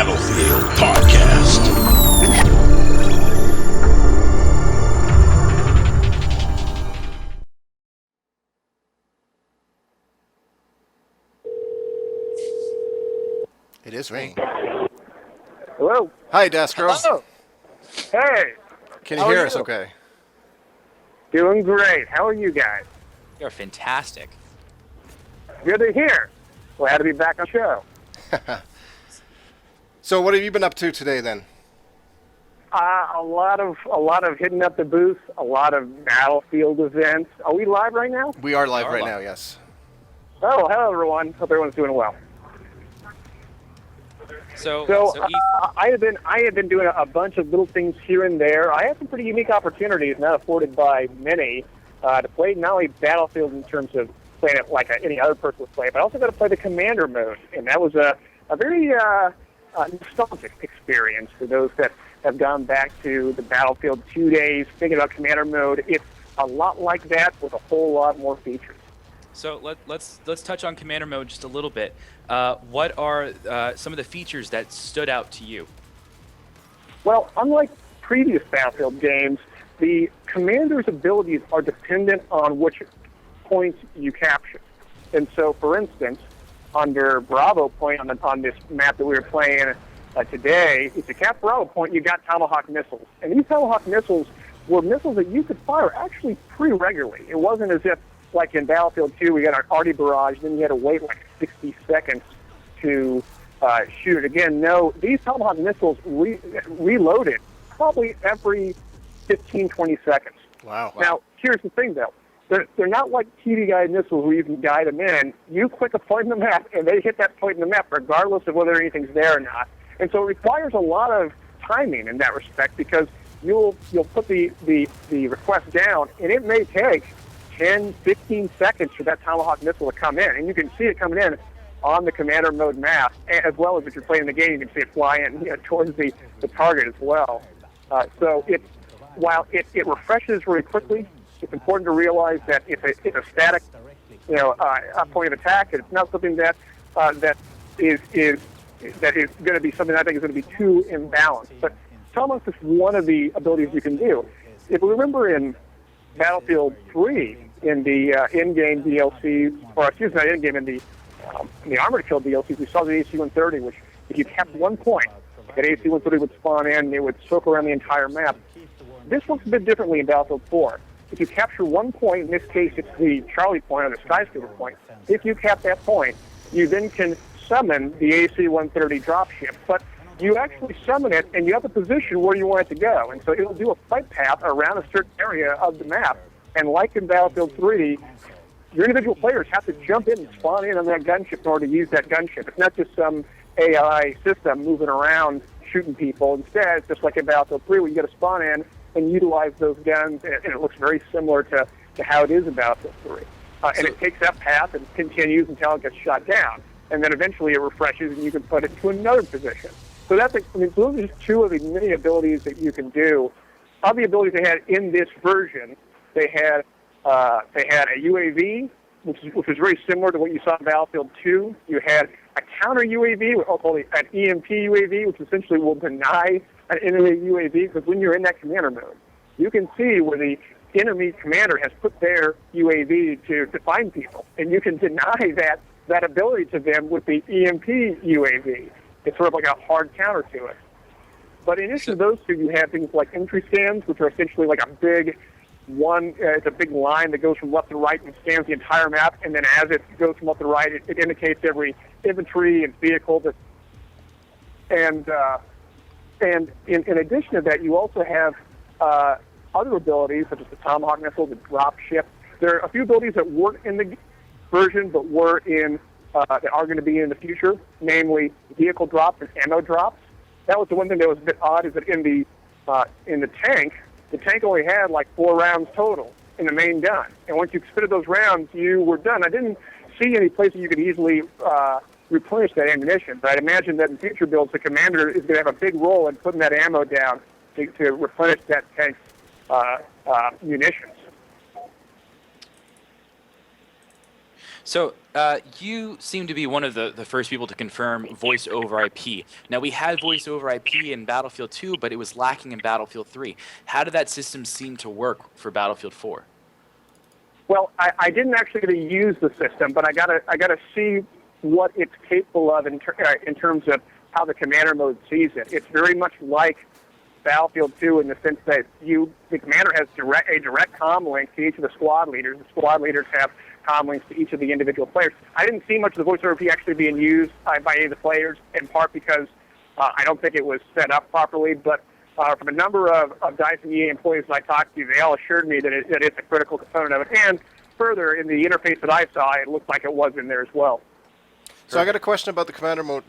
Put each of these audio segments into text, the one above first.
Battlefield podcast. It is ringing. Hello. Hi, Daskro. Hello. Hey. Can you How are hear us you? okay? Doing great. How are you guys? You're fantastic. Good to hear. Glad to be back on the show. So what have you been up to today then? A lot of hitting up the booth, a lot of Battlefield events. Are we live right now? We are live We are right live. now, yes. Oh, hello everyone. Hope everyone's doing well. So I have been doing a bunch of little things here and there. I had some pretty unique opportunities not afforded by many to play not only Battlefield in terms of playing it like any other person would play, but I also got to play the Commander mode, and that was a very nostalgic experience for those that have gone back to the Battlefield 2 days, thinking about Commander mode. It's a lot like that with a whole lot more features. So let's touch on Commander mode just a little bit. What are some of the features that stood out to you? Well, unlike previous Battlefield games, the Commander's abilities are dependent on which points you capture. And so, for instance, under Bravo Point on this map that we were playing today, if you cap Bravo Point, you got Tomahawk missiles. And these Tomahawk missiles were missiles that you could fire actually pretty regularly. It wasn't as if, like in Battlefield 2, we got an arty barrage, then you had to wait like 60 seconds to shoot it again. No, these Tomahawk missiles reloaded probably every 15, 20 seconds. Wow. Now, here's the thing, though. They're not like TV-guided missiles where you can guide them in. You click a point in the map, and they hit that point in the map regardless of whether anything's there or not. And so it requires a lot of timing in that respect because you'll put the request down, and it may take 10, 15 seconds for that Tomahawk missile to come in. And you can see it coming in on the Commander mode map, as well as if you're playing the game, you can see it flying towards the target as well. So while it refreshes really quickly, it's important to realize that if it's a static, a point of attack, it's not something that is going to be something I think is going to be too imbalanced. But Tomahawk is one of the abilities you can do. If you remember in Battlefield 3, in the in-game DLC, or excuse me, not in-game, in the Armored Kill DLC, we saw the AC-130, which if you kept one point, that AC-130 would spawn in, and it would circle around the entire map. This works a bit differently in Battlefield 4. If you capture one point, in this case it's the Charlie point or the skyscraper point, if you cap that point, you then can summon the AC-130 dropship. But you actually summon it, and you have to position where you want it to go. And so it'll do a flight path around a certain area of the map. And like in Battlefield 3, your individual players have to jump in and spawn in on that gunship in order to use that gunship. It's not just some AI system moving around shooting people. Instead, it's just like in Battlefield 3 where you got to spawn in and utilize those guns, and it looks very similar to how it is in Battlefield 3. And it takes that path and continues until it gets shot down. And then eventually it refreshes and you can put it to another position. So those are just two of the many abilities that you can do. Of the abilities they had in this version, they had a UAV, which was very similar to what you saw in Battlefield 2. You had a counter UAV, we'll call it an EMP UAV, which essentially will deny an enemy UAV, because when you're in that commander mode, you can see where the enemy commander has put their UAV to find people, and you can deny that ability to them with the EMP UAV. It's sort of like a hard counter to it. But in addition to those two, you have things like entry scans, which are essentially like a big it's a big line that goes from left to right and scans the entire map, and then as it goes from left to right, it indicates every infantry and vehicle. And in addition to that, you also have other abilities, such as the Tomahawk missile, the drop ship. There are a few abilities that weren't in the version, but that are going to be in the future, namely vehicle drops and ammo drops. That was the one thing that was a bit odd, is that in the tank, the tank only had like 4 rounds total in the main gun. And once you expended those rounds, you were done. I didn't see any place that you could easily replenish that ammunition. But I'd imagine that in future builds, the commander is going to have a big role in putting that ammo down to replenish that tank's munitions. So you seem to be one of the first people to confirm voice over IP. Now, we had voice over IP in Battlefield 2, but it was lacking in Battlefield 3. How did that system seem to work for Battlefield 4? Well, I didn't actually get to use the system, but I gotta see what it's capable of in terms of how the commander mode sees it. It's very much like Battlefield 2 in the sense that the commander has a direct comm link to each of the squad leaders. The squad leaders have comm links to each of the individual players. I didn't see much of the voice over IP actually being used by any of the players, in part because I don't think it was set up properly, but from a number of DICE and EA employees that I talked to, they all assured me that it's a critical component of it. And further, in the interface that I saw, it looked like it was in there as well. So I got a question about the commander mode.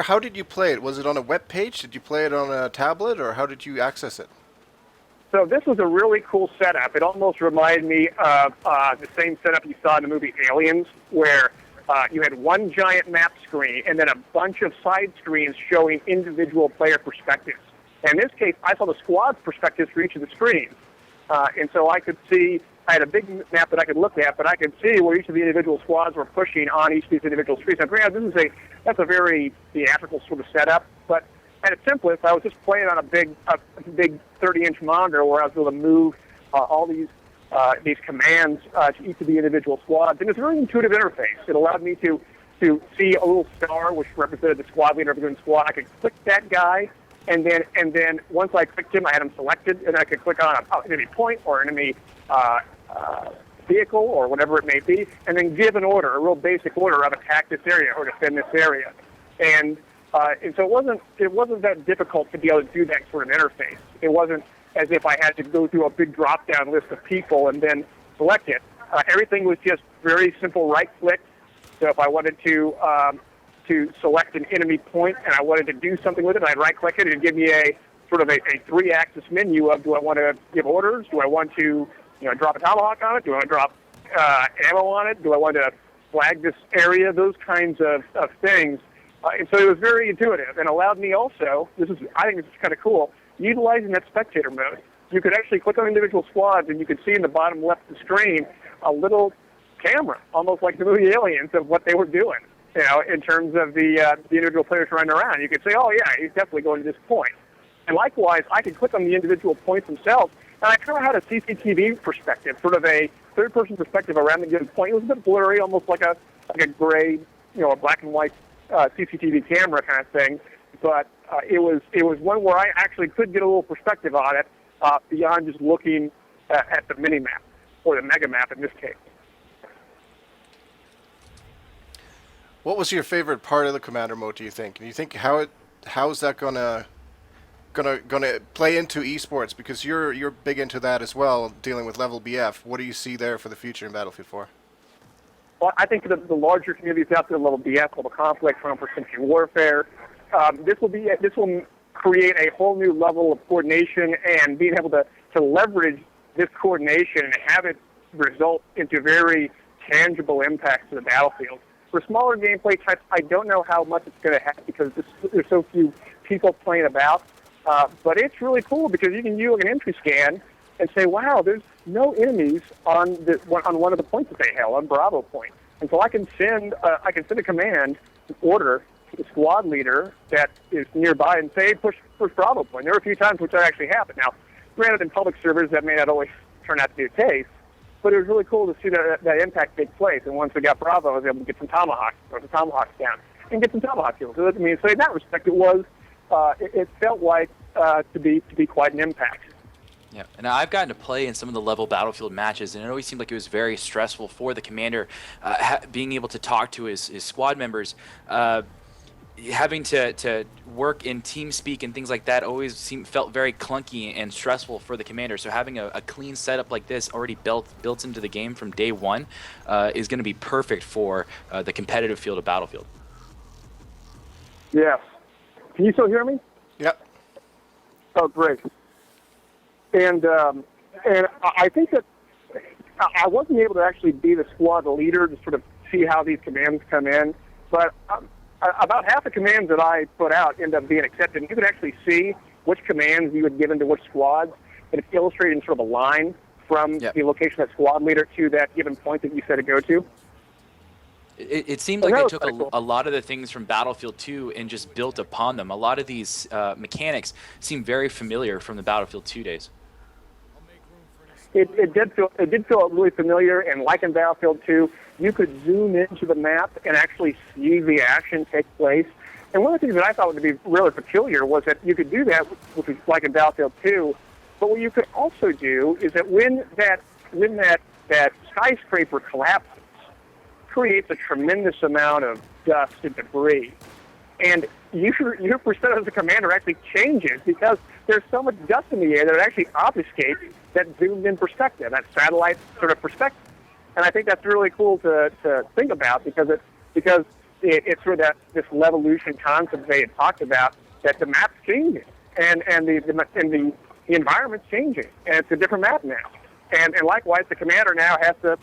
How did you play it? Was it on a web page? Did you play it on a tablet, or how did you access it? So this was a really cool setup. It almost reminded me of the same setup you saw in the movie Aliens, where you had one giant map screen and then a bunch of side screens showing individual player perspectives. And in this case, I saw the squad's perspectives for each of the screens. And so I could see, I had a big map that I could look at, but I could see where each of the individual squads were pushing on each of these individual screens. Now, granted, that's a very theatrical sort of setup, but at its simplest, I was just playing on a big 30-inch monitor where I was able to move all these commands to each of the individual squads. And it's a very intuitive interface. It allowed me to see a little star which represented the squad leader of the squad. I could click that guy, and then once I clicked him, I had him selected, and I could click on an enemy point or enemy vehicle or whatever it may be, and then give an order, a real basic order of attack this area or defend this area. And so it wasn't that difficult to be able to do that sort of interface. It wasn't as if I had to go through a big drop-down list of people and then select it. Everything was just very simple right-click. So if I wanted to select an enemy point and I wanted to do something with it, I'd right-click it and give me a sort of a three-axis menu of, do I want to give orders? Do I want to drop a tomahawk on it? Do I want to drop ammo on it? Do I want to flag this area? Those kinds of things. And so it was very intuitive and allowed me also, I think this is kind of cool, utilizing that spectator mode. You could actually click on individual squads and you could see in the bottom left of the screen a little camera, almost like the movie Aliens, of what they were doing, in terms of the individual players running around. You could say, oh yeah, he's definitely going to this point. And likewise, I could click on the individual points themselves, and I kind of had a CCTV perspective, sort of a third-person perspective around the given point. It was a bit blurry, almost like a gray, a black and white CCTV camera kind of thing. But it was one where I actually could get a little perspective on it beyond just looking at the mini-map, or the mega-map in this case. What was your favorite part of the commander mode, do you think? And you think how is that gonna play into esports? Because you're big into that as well, dealing with level BF. What do you see there for the future in Battlefield 4? Well, I think the larger communities out there, level BF, level conflict, 21st century warfare, this will create a whole new level of coordination and being able to leverage this coordination and have it result into very tangible impacts to the battlefield. For smaller gameplay types, I don't know how much it's going to have because there's so few people playing about. But it's really cool because you can use an entry scan and say, wow, there's no enemies on one of the points that they held, on Bravo point. And so I can send a command order to the squad leader that is nearby and say, push Bravo point. There are a few times which that actually happened. Now, granted, in public servers, that may not always turn out to be the case, but it was really cool to see that impact take place. And once we got Bravo, I was able to get some tomahawks down and get some tomahawk kills. So in that respect, it felt like to be quite an impact. Yeah, and I've gotten to play in some of the level Battlefield matches, and it always seemed like it was very stressful for the commander, being able to talk to his squad members. Having to work in team speak and things like that always felt very clunky and stressful for the commander. So having a clean setup like this already built into the game from day one is going to be perfect for the competitive field of Battlefield. Yes. Can you still hear me? Yep. Oh, great. And I think that I wasn't able to actually be the squad leader to sort of see how these commands come in, but about half the commands that I put out end up being accepted. You could actually see which commands you had given to which squads, and it's illustrated in sort of a line from the location of that squad leader to that given point that you said to go to. It seemed So like that they was took pretty cool. a lot of the things from Battlefield 2 and just built upon them. A lot of these mechanics seem very familiar from the Battlefield 2 days. It did feel really familiar, and like in Battlefield 2, you could zoom into the map and actually see the action take place. And one of the things that I thought would be really peculiar was that you could do that, which was like in Battlefield 2. But what you could also do is that when that skyscraper collapses, creates a tremendous amount of dust and debris. And your percent as a commander actually changes because there's so much dust in the air that it actually obfuscates that zoomed-in perspective, that satellite sort of perspective. And I think that's really cool to think about because it's sort of this levolution concept they had talked about, that the map's changing and the environment's changing, and it's a different map now. And likewise, the commander now has to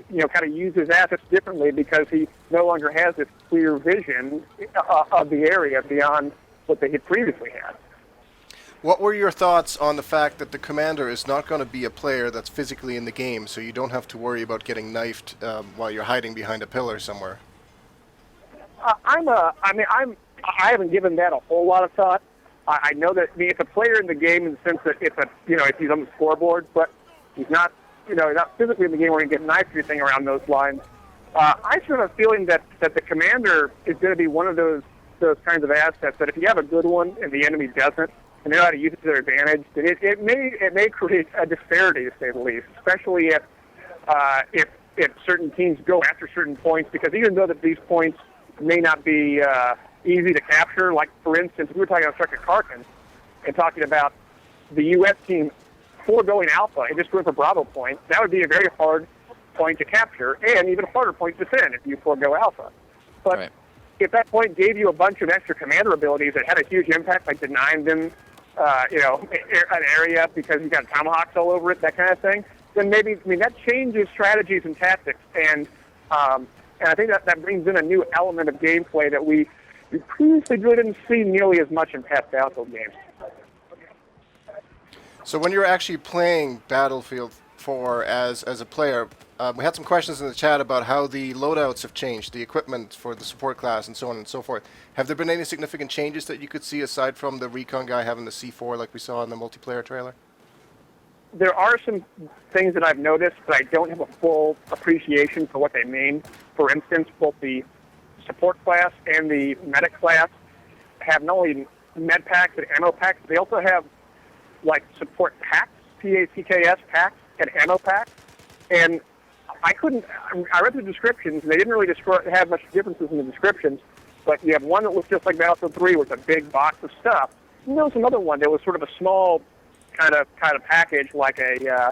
kind of use his assets differently because he no longer has this clear vision of the area beyond what they had previously had. What were your thoughts on the fact that the commander is not going to be a player that's physically in the game, so you don't have to worry about getting knifed while you're hiding behind a pillar somewhere? I haven't given that a whole lot of thought. I know that it's a player in the game in the sense that if he's on the scoreboard, but he's not not physically in the game where he can get knifed or anything around those lines. I sort of have a feeling that the commander is going to be one of those kinds of assets that if you have a good one and the enemy doesn't, and they know how to use it to their advantage, then it may create a disparity, to say the least, especially if certain teams go after certain points, because even though that these points may not be easy to capture, like, for instance, we were talking about Circuit Karkin and talking about the U.S. team foregoing Alpha and just going for Bravo points. That would be a very hard point to capture and even harder point to defend if you forego Alpha. But Right. if that point gave you a bunch of extra commander abilities that had a huge impact, like denying them an area because you got tomahawks all over it, that kind of thing, then maybe, that changes strategies and tactics. And I think that brings in a new element of gameplay that we previously really didn't see nearly as much in past Battlefield games. So when you're actually playing Battlefield 4 as a player, we had some questions in the chat about how the loadouts have changed, the equipment for the support class and so on and so forth. Have there been any significant changes that you could see aside from the recon guy having the C4 like we saw in the multiplayer trailer? There are some things that I've noticed, but I don't have a full appreciation for what they mean. For instance, both the support class and the medic class have not only med packs and ammo packs, they also have like support packs, PACKS packs, and ammo packs. And I read the descriptions, and they didn't really have much differences in the descriptions, but you have one that looks just like Battlefield 3 with a big box of stuff. And there was another one that was sort of a small kind of package, like the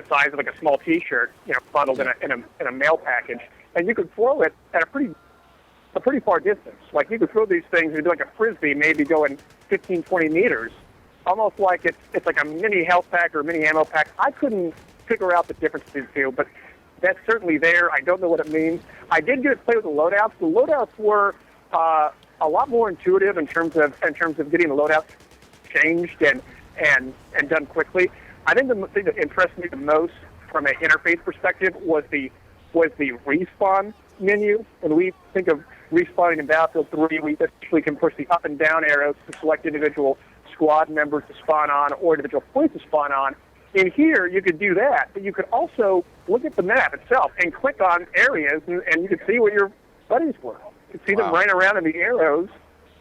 size of like a small T-shirt, bundled in a mail package, and you could throw it at a pretty far distance. Like you could throw these things and do like a frisbee, maybe going 15, 20 meters, almost like it's like a mini health pack or a mini ammo pack. I couldn't figure out the difference between the two, but that's certainly there. I don't know what it means. I did get to play with the loadouts. The loadouts were a lot more intuitive in terms of getting the loadouts changed and done quickly. I think the thing that impressed me the most from an interface perspective was the respawn menu. When we think of respawning in Battlefield 3, we essentially can push the up and down arrows to select individual squad members to spawn on or individual points to spawn on. In here, you could do that, but you could also look at the map itself and click on areas, and you could see where your buddies were. You could see them running around in the arrows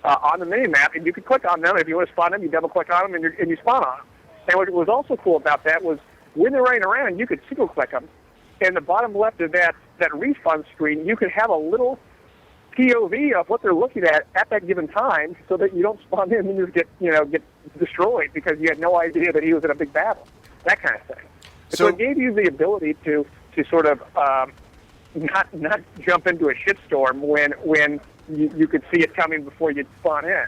on the mini-map, and you could click on them. If you want to spawn them, you double-click on them, and you spawn on them. And what was also cool about that was when they're running around, you could single-click them. And the bottom left of that respawn screen, you could have a little POV of what they're looking at that given time, so that you don't spawn in and just get destroyed because you had no idea that he was in a big battle, that kind of thing. So it gave you the ability to sort of not jump into a shitstorm when you could see it coming before you'd spawn in.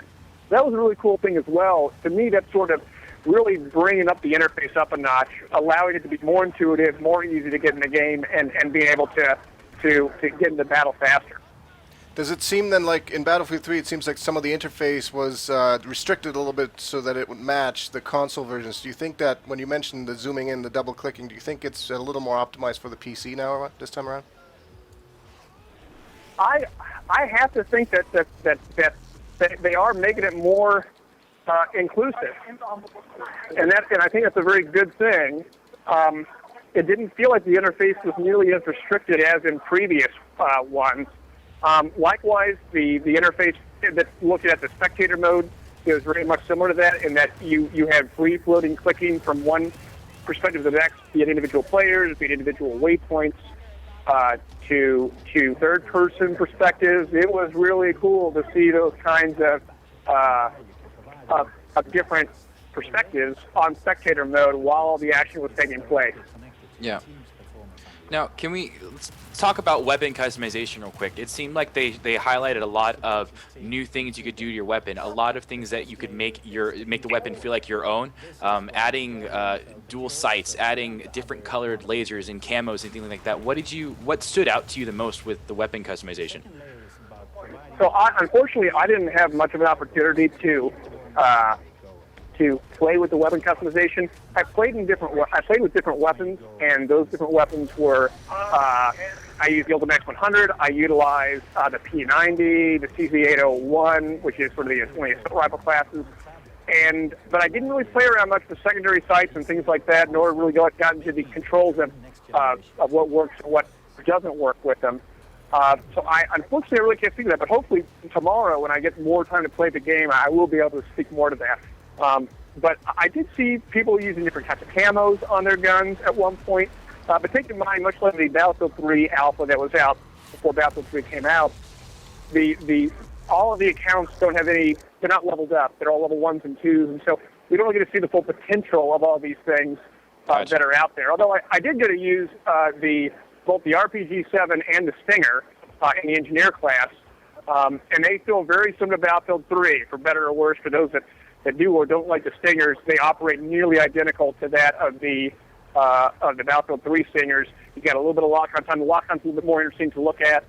That was a really cool thing as well. To me, that's sort of really bringing up the interface up a notch, allowing it to be more intuitive, more easy to get in the game, and being able to get into battle faster. Does it seem then like in Battlefield 3, it seems like some of the interface was restricted a little bit so that it would match the console versions? Do you think that when you mentioned the zooming in, the double clicking, do you think it's a little more optimized for the PC now this time around? I have to think that they are making it more inclusive, and I think that's a very good thing. It didn't feel like the interface was nearly as restricted as in previous ones. Likewise, the interface that's looking at the spectator mode is very much similar to that in that you have free-floating clicking from one perspective to the next, be it individual players, be it individual waypoints, to third-person perspectives. It was really cool to see those kinds of different perspectives on spectator mode while the action was taking place. Yeah. Now, let's talk about weapon customization real quick. It seemed like they highlighted a lot of new things you could do to your weapon, a lot of things that you could make the weapon feel like your own, adding dual sights, adding different colored lasers and camos and things like that. What stood out to you the most with the weapon customization? So, unfortunately, I didn't have much of an opportunity to play with the weapon customization. I played with different weapons, and those different weapons were I used the Ultimate X100. I utilized the P90, the CZ801, which is sort of one of the assault rifle classes. But I didn't really play around much with secondary sights and things like that, nor really got into the controls of what works and what doesn't work with them. So unfortunately, I really can't speak to that. But hopefully tomorrow, when I get more time to play the game, I will be able to speak more to that. But I did see people using different types of camos on their guns at one point. But take in mind, much like the Battlefield 3 alpha that was out before Battlefield 3 came out, all of the accounts don't have any. They're not leveled up. They're all level 1s and 2s, and so we don't get to see the full potential of all these things that are out there. Although I did get to use both the RPG-7 and the Stinger in the engineer class, and they feel very similar to Battlefield 3, for better or worse. For those that do or don't like the Stingers, they operate nearly identical to that of the Battlefield 3 Stingers. You got a little bit of lock-on time. The lock-on's a little bit more interesting to look at,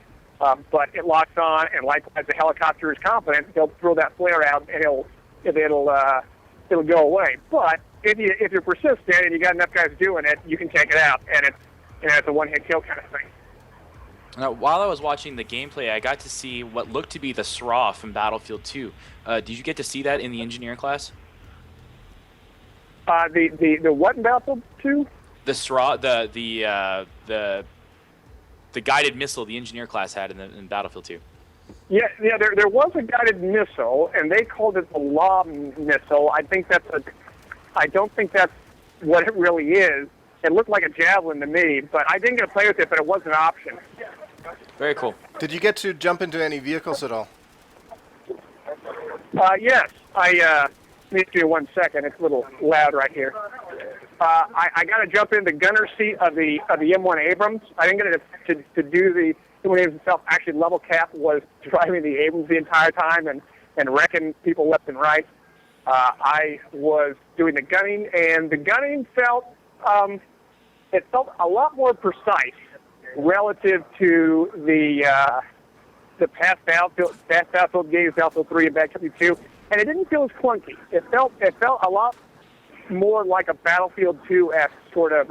but it locks on, and likewise, the helicopter is confident. They'll throw that flare out, and it'll go away. But if you're persistent and you got enough guys doing it, you can take it out, and it's a one-hit kill kind of thing. Now, while I was watching the gameplay, I got to see what looked to be the SRAW from Battlefield 2. Did you get to see that in the engineer class? The what in Battlefield 2? The SRAW, the guided missile the engineer class had in Battlefield 2. Yeah. There was a guided missile, and they called it the Lob missile. I don't think that's what it really is. It looked like a javelin to me, but I didn't get to play with it. But it was an option. Very cool. Did you get to jump into any vehicles at all? Yes. I need to 1 second. It's a little loud right here. I got to jump in the gunner seat of the M1 Abrams. I didn't get to do the M1 Abrams itself. Actually, level cap was driving the Abrams the entire time and wrecking people left and right. I was doing the gunning, and the gunning felt a lot more precise relative to the past Battlefield games, Battlefield 3 and Battlefield 2, and it didn't feel as clunky. It felt a lot more like a Battlefield 2-esque sort of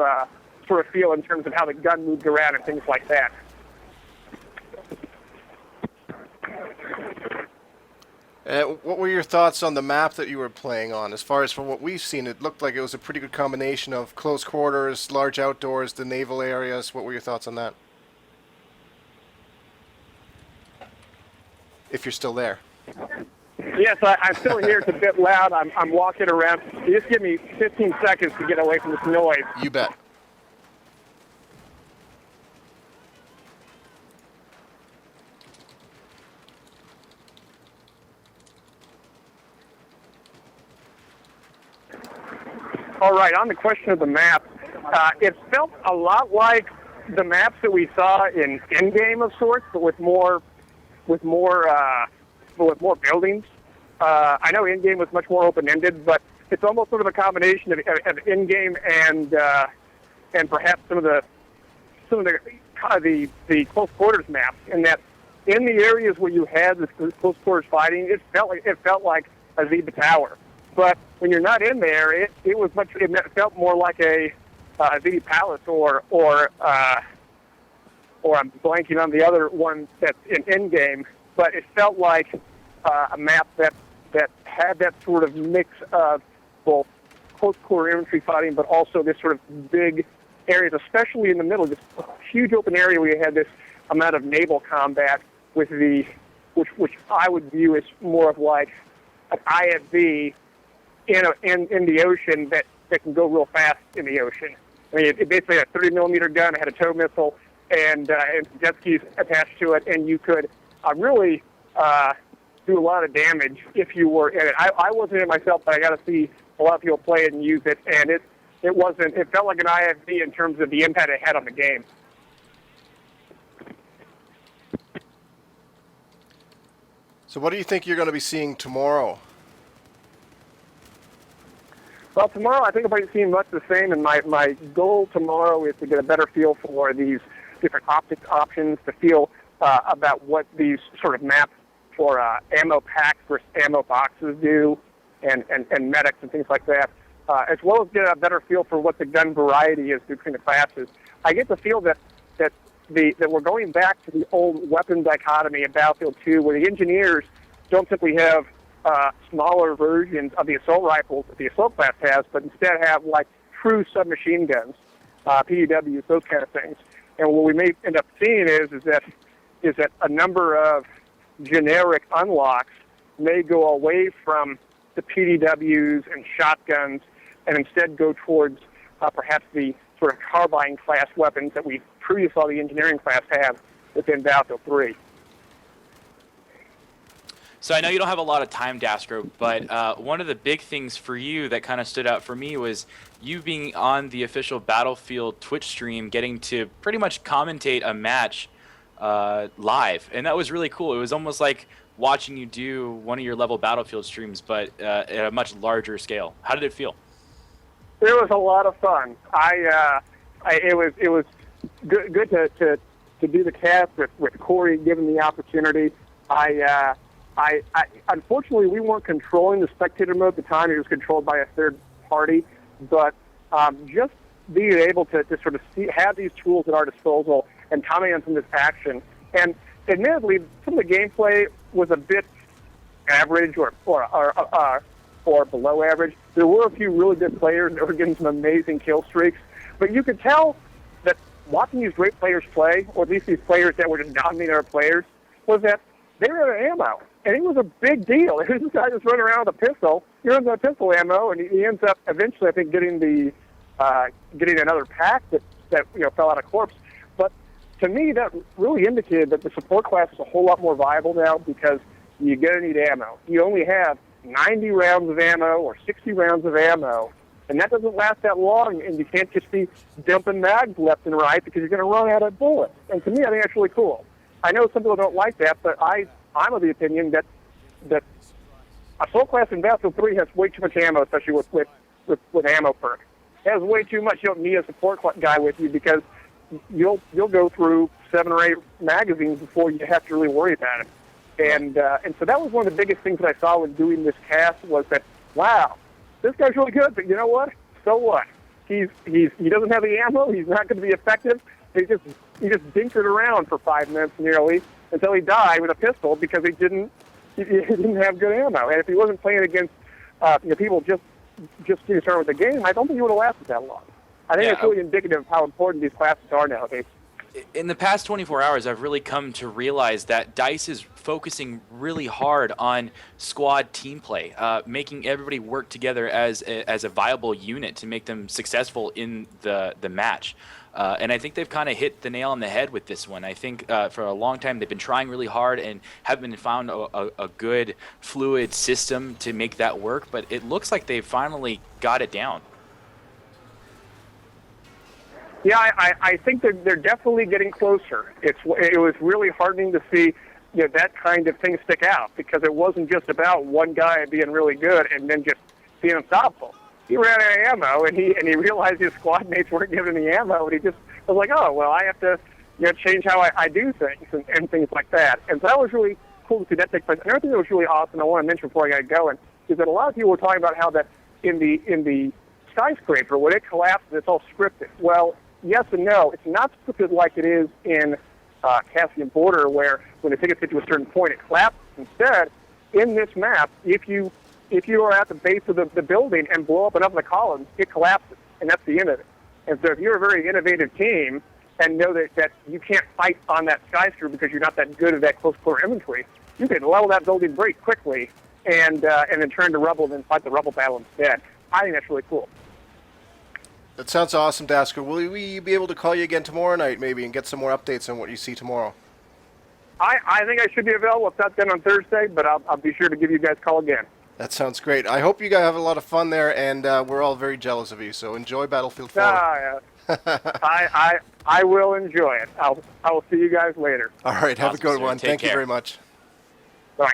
feel in terms of how the gun moved around and things like that. What were your thoughts on the map that you were playing on? As far as from what we've seen, it looked like it was a pretty good combination of close quarters, large outdoors, the naval areas. What were your thoughts on that? If you're still there. Yes, I'm still here. It's a bit loud. I'm walking around. You just give me 15 seconds to get away from this noise. You bet. All right, on the question of the map, it felt a lot like the maps that we saw in Endgame of sorts, but with more buildings. I know Endgame was much more open-ended, but it's almost sort of a combination of Endgame and perhaps some of the close quarters maps. In that, in the areas where you had this close quarters fighting, it felt like a Zebra Tower. But when you're not in there, it felt more like a Zebra Palace or or I'm blanking on the other one that's in game, but it felt like a map that had that sort of mix of both close quarter infantry fighting, but also this sort of big areas, especially in the middle, this huge open area where you had this amount of naval combat with which I would view as more of like an IFV in the ocean that can go real fast in the ocean. I mean, it basically had a 30-millimeter gun, it had a tow missile, and jet skis attached to it, and you could really do a lot of damage if you were in it. I wasn't in it myself, but I got to see a lot of people play it and use it, and it felt like an IFV in terms of the impact it had on the game. So what do you think you're going to be seeing tomorrow? Well, tomorrow I think I'll be seeing much the same, and my goal tomorrow is to get a better feel for these different optics options, to feel about what these sort of maps for ammo packs versus ammo boxes do, and medics and things like that, as well as get a better feel for what the gun variety is between the classes. I get the feel that we're going back to the old weapon dichotomy in Battlefield 2, where the engineers don't simply have smaller versions of the assault rifles that the assault class has, but instead have like true submachine guns, PDWs, those kind of things. And what we may end up seeing is that a number of generic unlocks may go away from the PDWs and shotguns and instead go towards perhaps the sort of carbine class weapons that we previously saw the engineering class have within Battlefield 3. So I know you don't have a lot of time, Daskro, but one of the big things for you that kind of stood out for me was you being on the official Battlefield Twitch stream, getting to pretty much commentate a match live, and that was really cool. It was almost like watching you do one of your level Battlefield streams, but at a much larger scale. How did it feel? It was a lot of fun. It was good to do the cast with Corey, given the opportunity. I unfortunately, we weren't controlling the spectator mode at the time. It was controlled by a third party. But just being able to sort of have these tools at our disposal and comment on some of this action. And admittedly, some of the gameplay was a bit average or below average. There were a few really good players that were getting some amazing kill streaks. But you could tell that watching these great players play, or at least these players that were just dominating our players, was that they were out of ammo. And it was a big deal. It was this guy just running around with a pistol. He runs out of pistol ammo, and he ends up eventually, I think, getting another pack that fell out of corpse. But to me, that really indicated that the support class is a whole lot more viable now, because you're going to need ammo. You only have 90 rounds of ammo or 60 rounds of ammo, and that doesn't last that long, and you can't just be dumping mags left and right because you're going to run out of bullets. And to me, I think that's really cool. I know some people don't like that, but I'm of the opinion that assault class in Battlefield 3 has way too much ammo, especially with ammo perk. It has way too much. You don't need a support guy with you, because you'll go through 7 or 8 magazines before you have to really worry about it. And so that was one of the biggest things that I saw when doing this cast, was that, wow, this guy's really good, but you know what? So what? He doesn't have the ammo. He's not going to be effective. He just dinkered around for 5 minutes nearly until he died with a pistol, because he didn't have good ammo. And if he wasn't playing against people just getting started with the game, I don't think he would have lasted that long. I think it's really indicative of how important these classes are nowadays. In the past 24 hours, I've really come to realize that DICE is focusing really hard on squad team play, making everybody work together as a viable unit to make them successful in the match. And I think they've kind of hit the nail on the head with this one. I think for a long time they've been trying really hard and haven't found a good fluid system to make that work, but it looks like they've finally got it down. Yeah, I think they're definitely getting closer. It was really heartening to see that kind of thing stick out, because it wasn't just about one guy being really good and then just being unstoppable. He ran out of ammo, and he realized his squad mates weren't giving him the ammo, and he just was like, oh, well, I have to change how I do things and things like that. And so that was really cool to see that take place. Another thing that was really awesome I want to mention before I get going is that a lot of people were talking about how that in the skyscraper, when it collapses, it's all scripted. Well, yes and no. It's not scripted like it is in Caspian border, where when the tickets get to a certain point, it collapses. Instead, in this map, if you are at the base of the building and blow up enough of the columns, it collapses, and that's the end of it. And so if you're a very innovative team and know that you can't fight on that skyscraper because you're not that good at that close quarter inventory, you can level that building very quickly and then turn to rubble and then fight the rubble battle instead. I think that's really cool. That sounds awesome, Daskro. Will we be able to call you again tomorrow night, maybe, and get some more updates on what you see tomorrow? I think I should be available. If not then on Thursday, but I'll be sure to give you guys a call again. That sounds great. I hope you guys have a lot of fun there, and we're all very jealous of you. So enjoy Battlefield 4. I will enjoy it. I will see you guys later. All right, have Awesome, a good sir. one. Take Thank you care. very much. Bye.